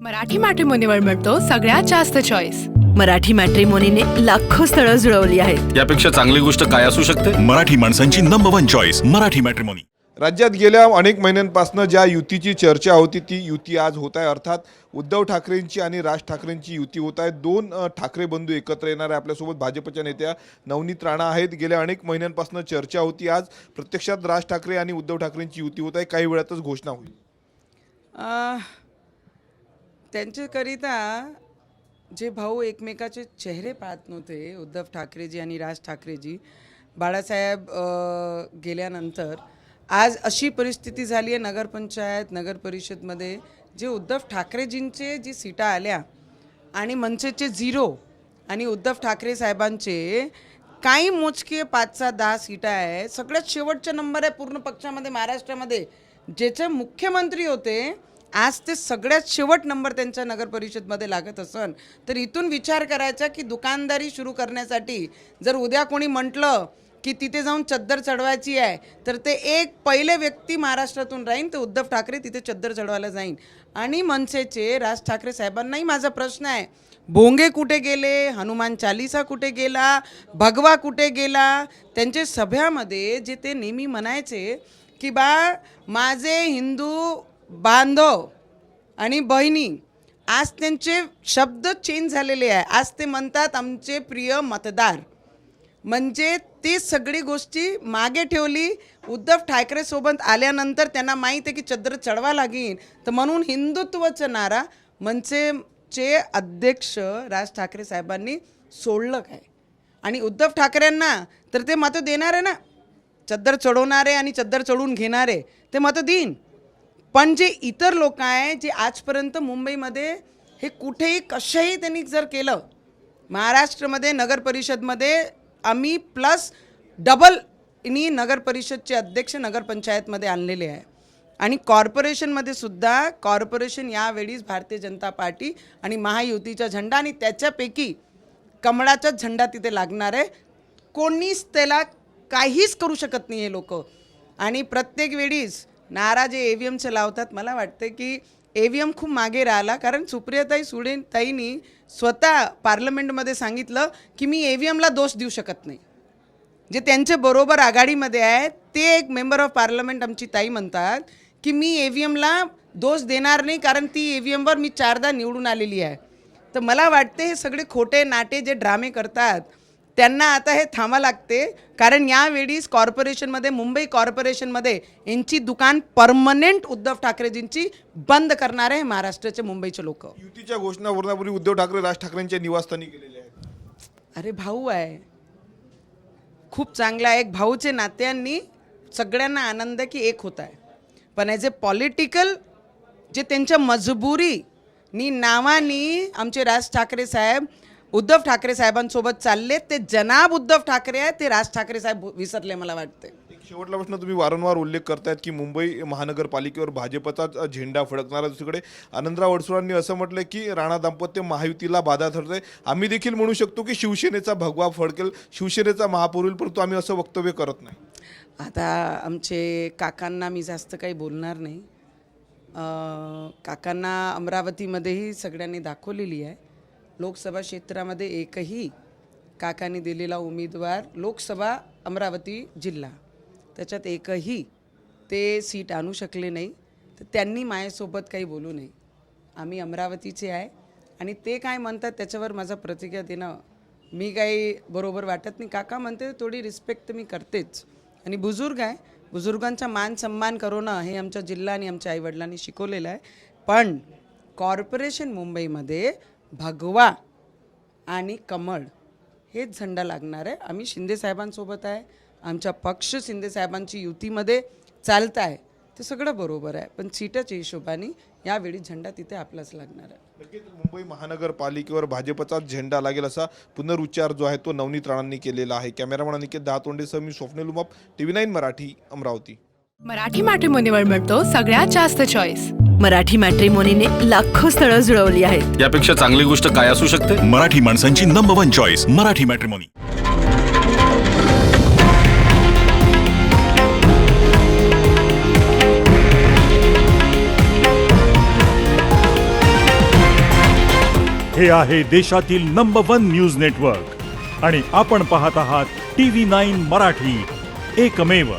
मराठी मॅट्रिमोनीवर मिळतो सगळ्यात जास्त चॉईस. मराठी मॅट्रिमोनीने लाखो स्थळं जुळवली आहेत. यापेक्षा चांगली गोष्ट काय असू शकते? मराठी माणसांची नंबर 1 चॉईस मराठी मॅट्रिमोनी. राज्यात गेल्या अनेक महिन्यांपासून ज्या युतीची चर्चा होती ती युती आज होत आहे. अर्थात उद्धव ठाकरेंची आणि राज ठाकरेंची युती होत आहे. दोन ठाकरे बंधू एकत्र येणार आहे. आपल्यासोबत भाजपच्या नेत्या नवनीत राणा आहेत. गेल्या अनेक महिन्यांपासून चर्चा होती. आज प्रत्यक्षात राज ठाकरे आणि उद्धव ठाकरेंची युती होत आहे. काही वेळातच घोषणा होईल. त्यांच्याकरिता जे भाऊ एकमेकाचे चेहरे पाहत नव्हते, उद्धव ठाकरेजी आणि राज ठाकरेजी, बाळासाहेब गेल्यानंतर आज अशी परिस्थिती झाली आहे नगरपंचायत नगर परिषदमध्ये, जे उद्धव ठाकरेजींचे जी सीटा आल्या आणि मनसेचे 0 आणि उद्धव ठाकरे साहेबांचे काही मोजके 5-10 सीटा आहे. सगळ्यात शेवटचा नंबर आहे पूर्ण पक्षामध्ये महाराष्ट्रामध्ये. ज्याचे मुख्यमंत्री होते आज ते सगळ्यात शेवट नंबर त्यांच्या नगर परिषदमध्ये लागत असन तर इथून विचार करायचा की दुकानदारी सुरू करण्यासाठी जर उद्या कोणी म्हटलं की तिथे जाऊन चद्दर चढवायची आहे तर ते एक पहिले व्यक्ती महाराष्ट्रातून राहीन तर उद्धव ठाकरे तिथे चद्दर चढवायला जाईन. आणि मनसेचे राज ठाकरे साहेबांनाही माझा प्रश्न आहे, भोंगे कुठे गेले, हनुमान चालीसा कुठे गेला, भगवा कुठे गेला? त्यांच्या सभेमध्ये जे ते नेहमी म्हणायचे की बा माझे हिंदू बांधव आणि बहिणी, आज त्यांचे शब्द चेंज झालेले आहे. आज ते म्हणतात आमचे प्रिय मतदार. म्हणजे ते सगळी गोष्टी मागे ठेवली. उद्धव ठाकरेसोबत आल्यानंतर त्यांना माहीत आहे की चद्र चढवा लागेल, तर म्हणून हिंदुत्वाचा नारा मनसेचे अध्यक्ष राज ठाकरे साहेबांनी सोडलं काय. आणि उद्धव ठाकरेंना तर ते मतं देणार आहे ना, चद्दर चढवणारे आणि चद्दर चढवून घेणारे ते मतं देईन. पण जे इतर लोक आहे जे आजपर्यंत मुंबईमध्ये हे कुठेही कशाही त्यांनी जर केलं, महाराष्ट्रामध्ये नगर परिषदमध्ये आम्ही प्लस डबल नगर परिषदचे अध्यक्ष नगरपंचायतमध्ये आणलेले आहे. आणि कॉर्पोरेशनमध्ये सुद्धा कॉर्पोरेशन यावेळीच भारतीय जनता पार्टी आणि महायुतीचा झेंडा आणि त्याच्यापैकी कमळाचा झेंडा तिथे लागणार आहे. कोणीच त्याला काहीच करू शकत नाही हे लोक. आणि प्रत्येक वेळीस नारा जे EVMचे लावतात, मला वाटतं की EVM खूप मागे राहिला. कारण सुप्रियाताई सुळे ताईंनी स्वतः पार्लमेंटमध्ये सांगितलं की मी EVMला दोष देऊ शकत नाही. जे त्यांच्या बरोबर आघाडीमध्ये आहेत ते एक मेंबर ऑफ पार्लमेंट आमची ताई म्हणतात की मी EVMला दोष देणार नाही कारण ती EVMवर मी 4दा निवडून आलेली आहे. तर मला वाटते हे सगळे खोटे नाटे जे ड्रामे करतात त्यांना आता हे थांबा लागते. कारण यावेळीस कॉर्पोरेशनमध्ये, मुंबई कॉर्पोरेशनमध्ये यांची दुकान परमनेंट उद्धव ठाकरेजींची बंद करणार आहे महाराष्ट्राचे मुंबईचे लोक. युतीच्या घोषणा होण्यापूर्वी उद्धव ठाकरे राज ठाकरेंच्या निवासस्थानी गेलेले आहेत. अरे भाऊ आहे, खूप चांगला आहे. एक भाऊचे नात्यांनी सगळ्यांना आनंद की एक होत आहे. पण ॲज ए पॉलिटिकल जे त्यांच्या मजबुरीनी नावानी आमचे राज ठाकरे साहेब उद्धव ठाकरे साहेबांसोबत चालले, ते जनाब उद्धव ठाकरे आहेत, ते राज ठाकरे साहेब विसरले मला वाटते. शेवटला प्रश्न, तुम्ही वारंवार उल्लेख करतायत की मुंबई महानगरपालिकेवर भाजपचा झेंडा फडकणार. दुसरीकडे आनंदराव अडसुळांनी असं म्हटलं की राणा दाम्पत्य महायुतीला बाधा ठरते. आम्ही देखील म्हणू शकतो की शिवसेनेचा भगवा फडकेल, शिवसेनेचा महापौर होईल, परंतु आम्ही असं वक्तव्य करत नाही. आता आमचे काकांना मी जास्त काही बोलणार नाही. काकांना अमरावतीमध्येही सगळ्यांनी दाखवलेली आहे. लोकसभा क्षेत्रामध्ये एकही काकांनी दिलेला उमेदवार लोकसभा अमरावती जिल्हा त्याच्यात एकही ते सीट आणू शकले नाही. तर त्यांनी माझ्यासोबत काही बोलू नये. आम्ही अमरावतीचे आहे आणि ते काय म्हणतात त्याच्यावर माझा प्रतिक्रिया देणं मी काही बरोबर वाटत नाही. काका म्हणते थोडी रिस्पेक्ट मी करतेच आणि बुजुर्ग आहे, बुजुर्गांचा मान सन्मान करणं हे आमचा जिल्हा आणि आमच्या आईवडिलांनी शिकवलेलं आहे. पण कॉर्पोरेशन मुंबईमध्ये भगवा आणि कमळ हेच झेंडा लागणार आहे. आम्ही शिंदे साहेबांसोबत आहे, आमचा पक्ष शिंदे साहेबांची युतीमध्ये चालत आहे, ते सगळं बरोबर आहे. पण सीटाच्या हिशोबाने यावेळी झेंडा तिथे आपलाच लागणार आहे. नक्कीच मुंबई महानगरपालिकेवर भाजपचाच झेंडा लागेल असा पुनरुच्चार जो आहे तो नवनीत राणांनी केलेला आहे. कॅमेरामॅन अनिकेत दहातोंडेसह मी स्वप्नील उमाप, TV9 मराठी, अमरावती. मराठी मॅट्रिमोनीवर मिळतो सगळ्यात जास्त चॉईस. मराठी मॅट्रिमोनीने लाखो स्थळं जुळवली आहेत. यापेक्षा चांगली गोष्ट काय असू शकते? मराठी माणसांची नंबर 1 चॉईस मराठी मॅट्रिमोनी. हे आहे देशातील नंबर 1 न्यूज नेटवर्क आणि आपण पाहत आहात TV9 मराठी, एकमेव.